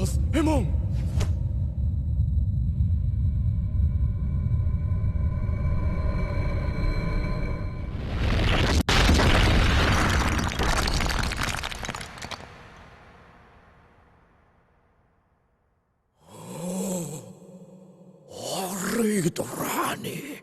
Colossus, Hemon! Rani.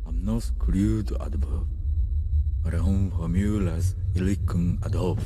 Amnos crude adverb. Around formulas ilicum adolf.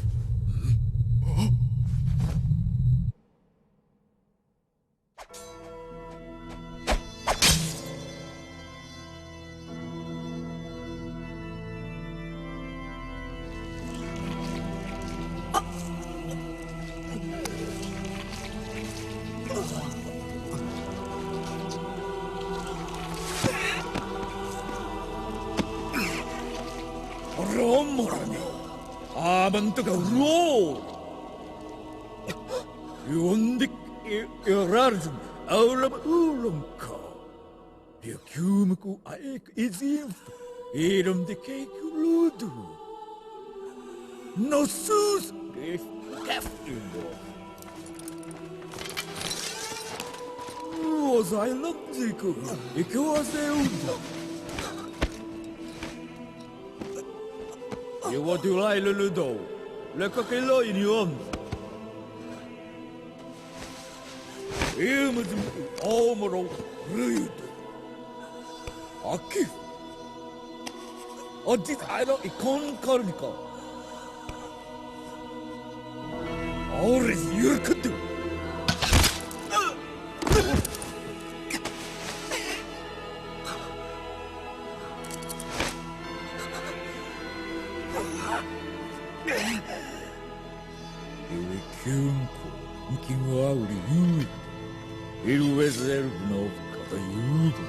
Amantuka roar. Yondik irarjum aulam ulumka. Yakumku aik izim. Irum de cake ludu. No sus if keftundo. Was I looked ziku? Ikuaseunda. You want to lie, Luludo? Look at the law in your arms. You must be almost rude. Aki. Or did I know icon carnica? Or is your kudu? Il reserve no aiuto.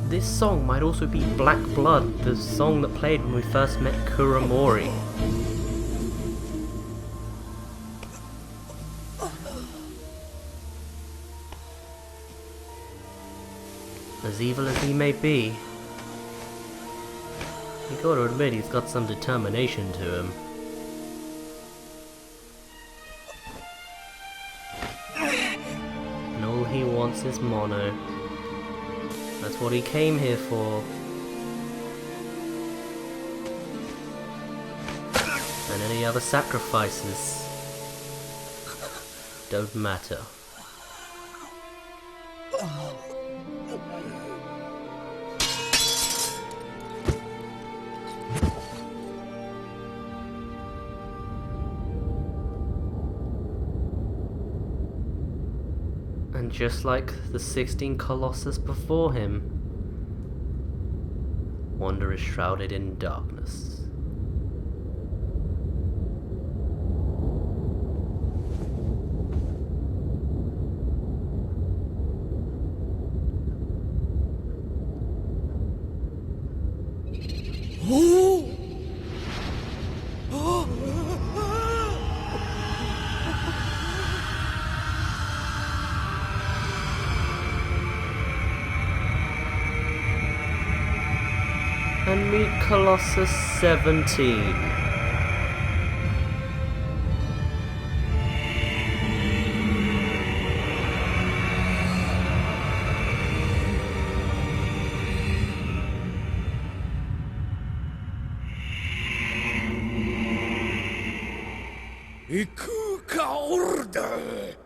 This song might also be Black Blood, the song that played when we first met Kuramori. As evil as he may be, you gotta admit he's got some determination to him. And all he wants is Mono. That's what he came here for. And any other sacrifices don't matter. And just like the 16 Colossus before him, Wonder is shrouded in darkness. And meet Colossus 17. Ikuka order!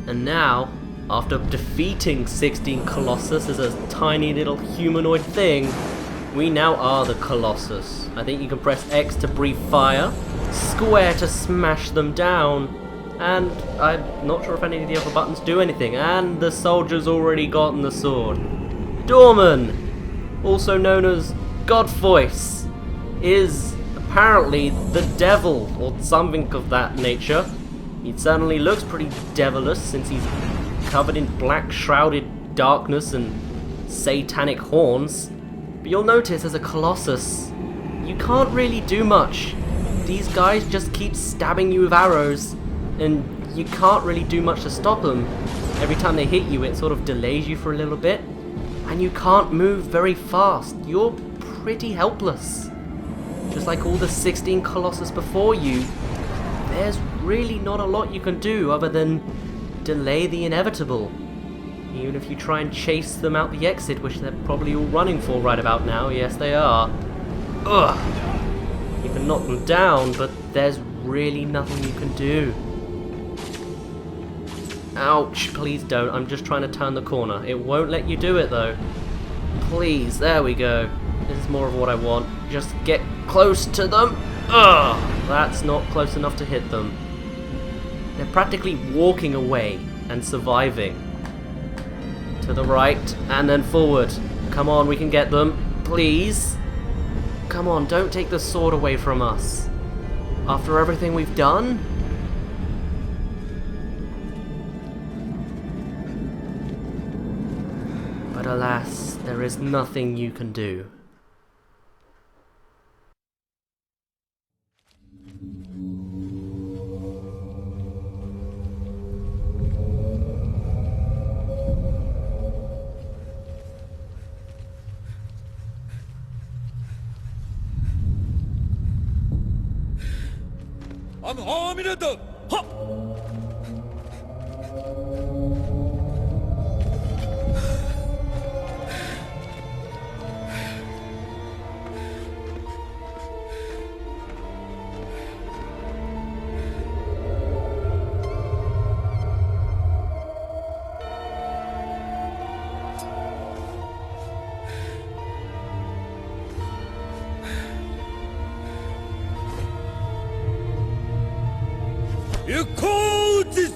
And now, after defeating 16 Colossus as a tiny little humanoid thing, we now are the Colossus. I think you can press X to breathe fire, square to smash them down, and I'm not sure if any of the other buttons do anything, and the soldier's already gotten the sword. Dorman, also known as God Voice, is apparently the devil, or something of that nature. He certainly looks pretty devilish since he's covered in black shrouded darkness and satanic horns. But you'll notice as a Colossus, you can't really do much. These guys just keep stabbing you with arrows, and you can't really do much to stop them. Every time they hit you, it sort of delays you for a little bit, and you can't move very fast. You're pretty helpless. Just like all the 16 Colossus before you, there's really not a lot you can do other than delay the inevitable. Even if you try and chase them out the exit, which they're probably all running for right about now. Yes, they are. Ugh! You can knock them down, but there's really nothing you can do. Ouch, please don't. I'm just trying to turn the corner. It won't let you do it, though. Please, there we go. This is more of what I want. Just get close to them. Ugh! That's not close enough to hit them. They're practically walking away and surviving. To the right, and then forward. Come on, we can get them. Please. Come on, don't take the sword away from us. After everything we've done? But alas, there is nothing you can do. I'm harming it up! You called this!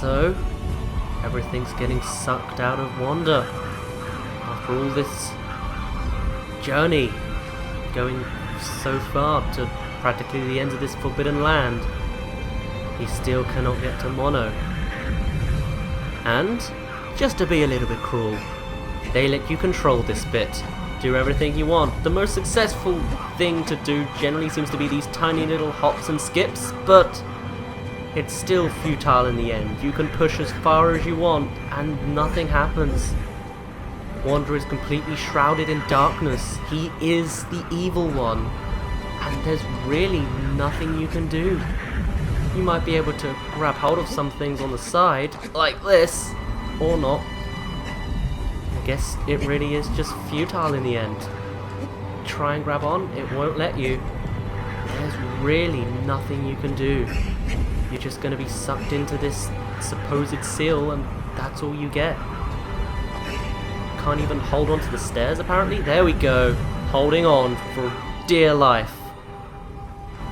so everything's getting sucked out of Wanda. After all this journey, going so far to practically the ends of this forbidden land, he still cannot get to Mono. And, just to be a little bit cruel, they let you control this bit. Do everything you want. The most successful thing to do generally seems to be these tiny little hops and skips, but it's still futile in the end. You can push as far as you want and nothing happens. Wanda is completely shrouded in darkness. He is the evil one, and there's really nothing you can do. You might be able to grab hold of some things on the side, like this, or not. I guess it really is just futile in the end. Try and grab on, it won't let you. There's really nothing you can do. You're just going to be sucked into this supposed seal, and that's all you get. Can't even hold on to the stairs apparently. There we go, holding on for dear life.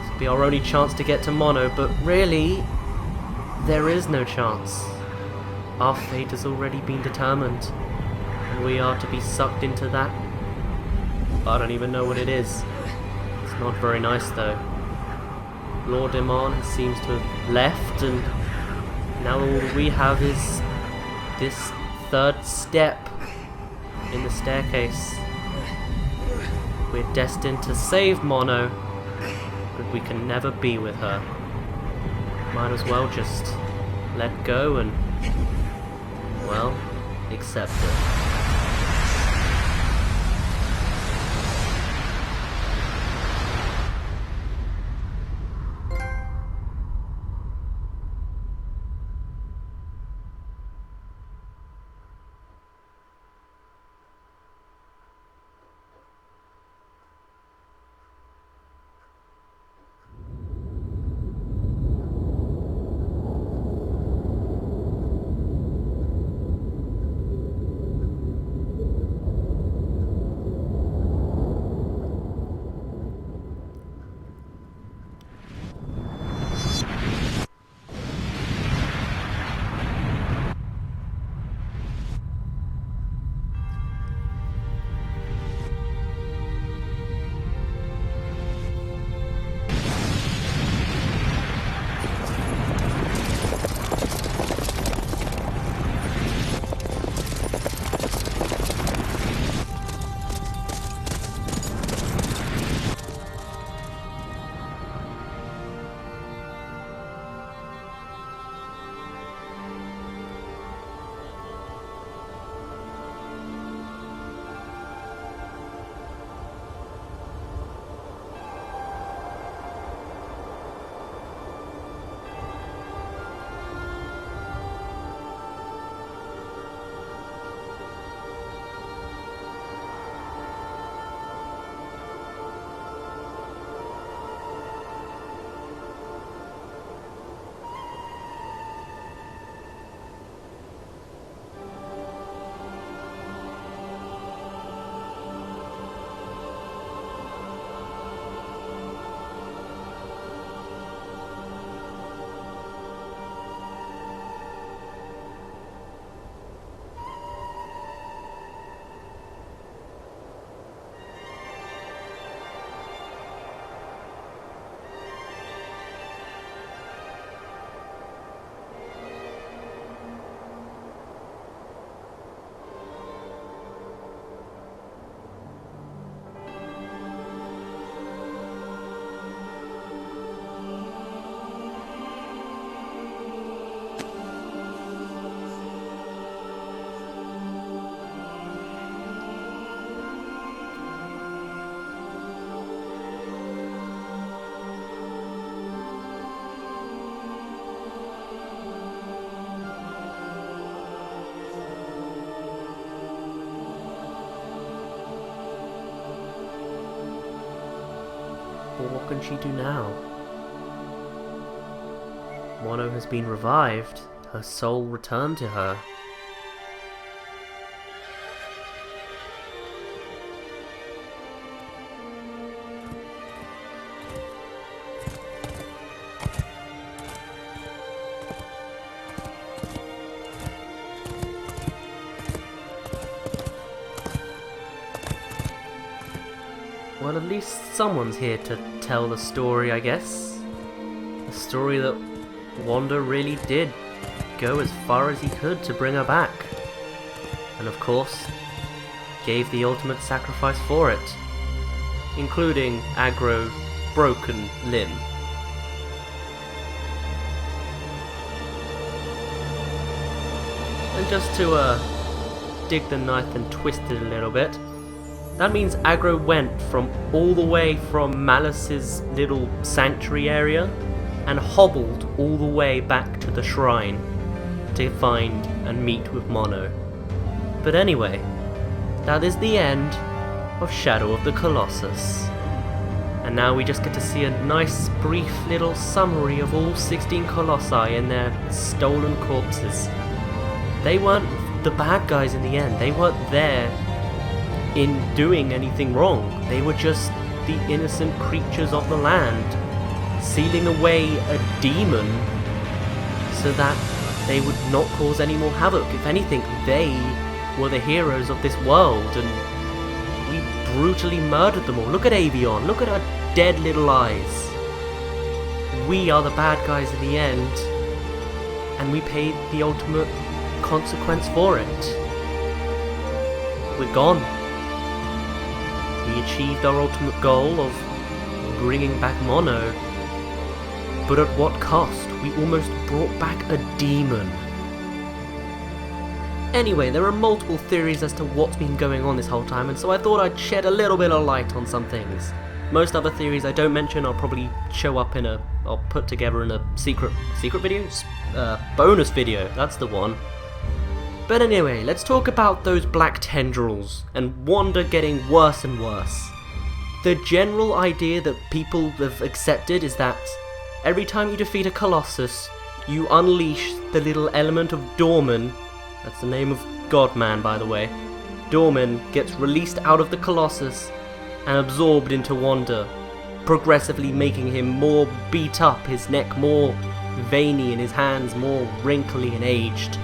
This will be our only chance to get to Mono, but really, there is no chance. Our fate has already been determined, and we are to be sucked into that. I don't even know what it is. It's not very nice though. Lord Iman seems to have left, and now all we have is this third step in the staircase. We're destined to save Mono, but we can never be with her. Might as well just let go and, well, accept it. But what can she do now? Mono has been revived, her soul returned to her. well, at least someone's here to tell the story, I guess. The story that Wanda really did go as far as he could to bring her back. And of course, gave the ultimate sacrifice for it, including Agro's broken limb. And just to dig the knife and twist it a little bit, that means Agro went from all the way from Malice's little sanctuary area and hobbled all the way back to the shrine to find and meet with Mono. But anyway, that is the end of Shadow of the Colossus. And now we just get to see a nice brief little summary of all 16 Colossi and their stolen corpses. They weren't the bad guys in the end. They weren't there in doing anything wrong. They were just the innocent creatures of the land, sealing away a demon so that they would not cause any more havoc. If anything, they were the heroes of this world, and we brutally murdered them all. Look at Avion, look at her dead little eyes. We are the bad guys in the end, and we paid the ultimate consequence for it. We're gone. We achieved our ultimate goal of bringing back Mono, but at what cost? We almost brought back a demon. Anyway, there are multiple theories as to what's been going on this whole time, and so I thought I'd shed a little bit of light on some things. Most other theories I don't mention, I'll probably show up in I'll put together in a secret video? Bonus video, that's the one. But anyway, let's talk about those black tendrils, and Wanda getting worse and worse. The general idea that people have accepted is that every time you defeat a Colossus, you unleash the little element of Dorman. That's the name of God-Man, by the way. Dorman gets released out of the Colossus and absorbed into Wanda, progressively making him more beat up, his neck more veiny and his hands more wrinkly and aged.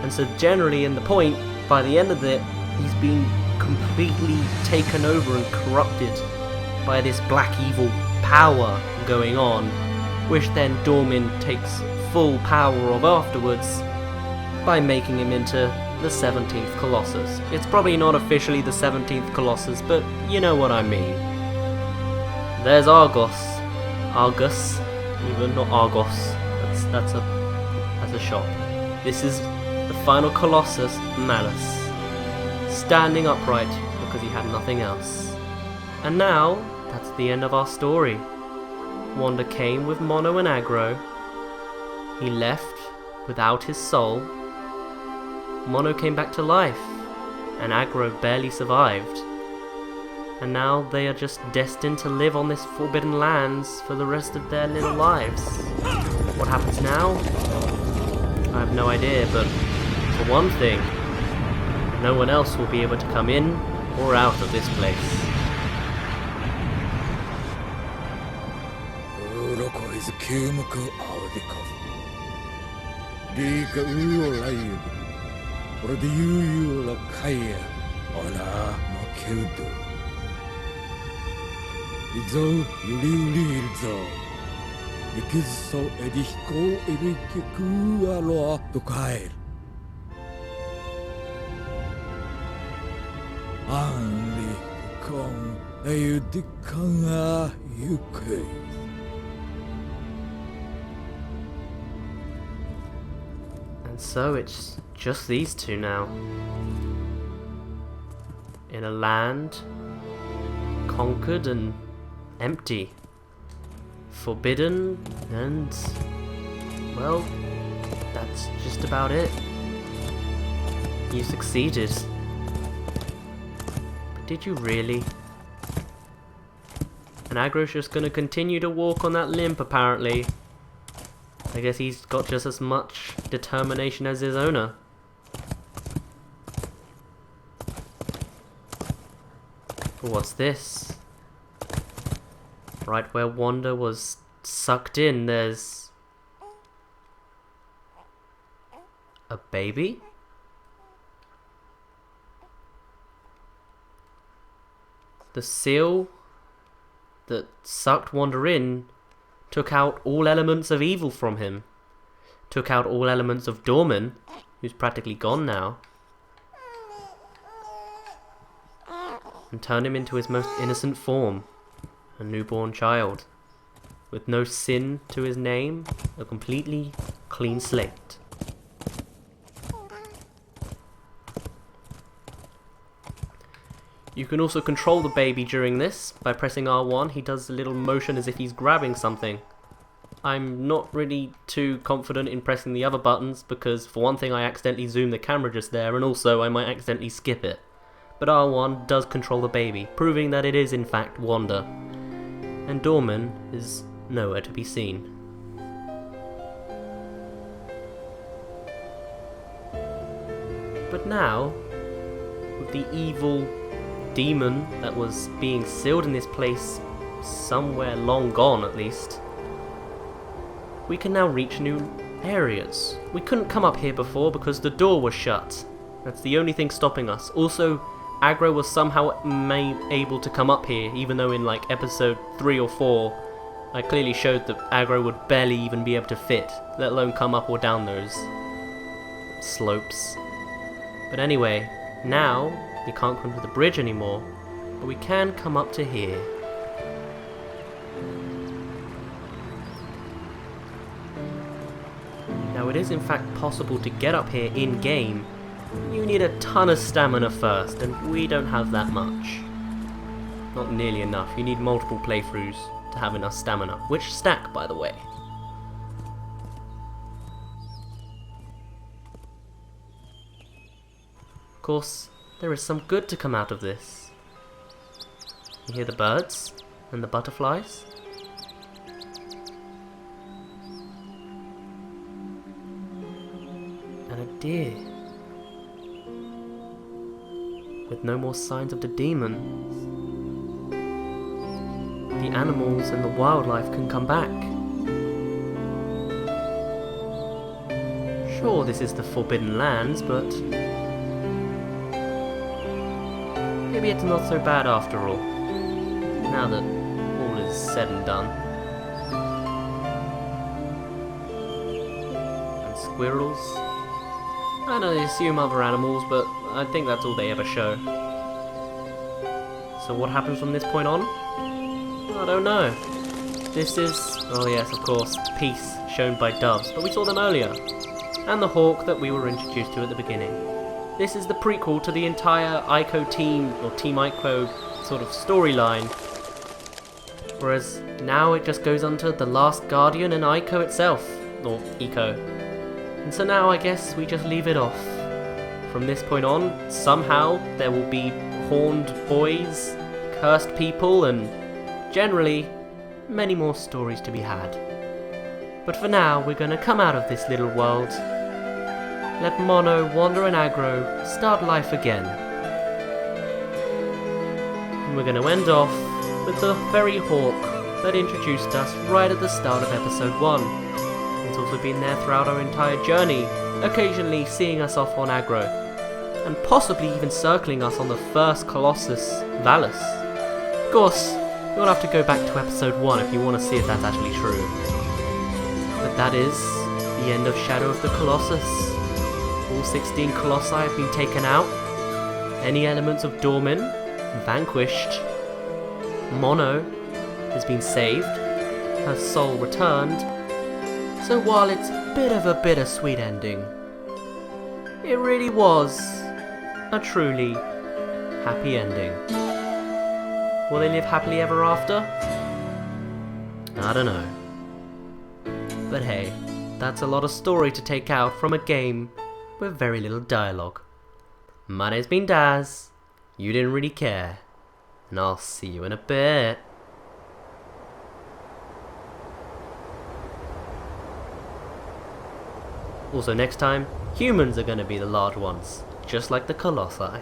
And so generally in the point, by the end of it, he's been completely taken over and corrupted by this black evil power going on, which then Dorman takes full power of afterwards by making him into the 17th Colossus. It's probably not officially the 17th Colossus, but you know what I mean. There's Argus, even not Argos. That's a shop. This is the final Colossus, Malice, standing upright because he had nothing else. And now, that's the end of our story. Wanda came with Mono and Agro. He left without his soul. Mono came back to life, and Agro barely survived. And now they are just destined to live on this forbidden lands for the rest of their little lives. What happens now? I have no idea, but for one thing, no one else will be able to come in or out of this place. And so it's just these two now, in a land conquered and empty, forbidden, and well, that's just about it. You succeeded. But did you really? And Agro's just gonna continue to walk on that limp, apparently. I guess he's got just as much determination as his owner. But what's this? Right where Wanda was sucked in, there's a baby? The seal that sucked Wander in took out all elements of evil from him. Took out all elements of Dorman, who's practically gone now, and turned him into his most innocent form, a newborn child, with no sin to his name, a completely clean slate. You can also control the baby during this by pressing R1. He does a little motion as if he's grabbing something. I'm not really too confident in pressing the other buttons because for one thing I accidentally zoomed the camera just there, and also I might accidentally skip it. But R1 does control the baby, proving that it is in fact Wander. And Dorman is nowhere to be seen. But now, with the evil demon that was being sealed in this place, somewhere long gone at least, we can now reach new areas. We couldn't come up here before because the door was shut. That's the only thing stopping us. Also, Aggro was somehow able to come up here, even though in like episode 3 or 4 I clearly showed that Aggro would barely even be able to fit, let alone come up or down those slopes. But anyway, now we can't come to the bridge anymore, but we can come up to here. Now it is in fact possible to get up here in-game. You need a ton of stamina first, and we don't have that much. Not nearly enough. You need multiple playthroughs to have enough stamina, which stack, by the way. Of course, there is some good to come out of this. You hear the birds and the butterflies? And a deer. With no more signs of the demons, the animals and the wildlife can come back. Sure, this is the Forbidden Lands, but maybe it's not so bad after all, now that all is said and done. And squirrels? I know they assume other animals, but I think that's all they ever show. So what happens from this point on? I don't know. This is, oh yes, of course, peace shown by doves, but we saw them earlier. And the hawk that we were introduced to at the beginning. This is the prequel to the entire Ico team, or Team Ico sort of storyline. Whereas now it just goes on to The Last Guardian and Ico itself, or Eco. And so now I guess we just leave it off. From this point on, somehow there will be horned boys, cursed people, and generally many more stories to be had. But for now, we're going to come out of this little world. Let Mono, Wander and Aggro start life again. And we're going to end off with the very hawk that introduced us right at the start of episode 1. It's also been there throughout our entire journey, occasionally seeing us off on Aggro, and possibly even circling us on the first Colossus, Valus. Of course, you'll have to go back to episode 1 if you want to see if that's actually true. But that is the end of Shadow of the Colossus. All 16 Colossi have been taken out. Any elements of Dorman vanquished. Mono has been saved. Her soul returned. So while it's a bit of a bittersweet ending, it really was a truly happy ending. Will they live happily ever after? I don't know. But hey, that's a lot of story to take out from a game with very little dialogue. My name's been Daz, you didn't really care, and I'll see you in a bit. Also next time, humans are going to be the large ones, just like the Colossi.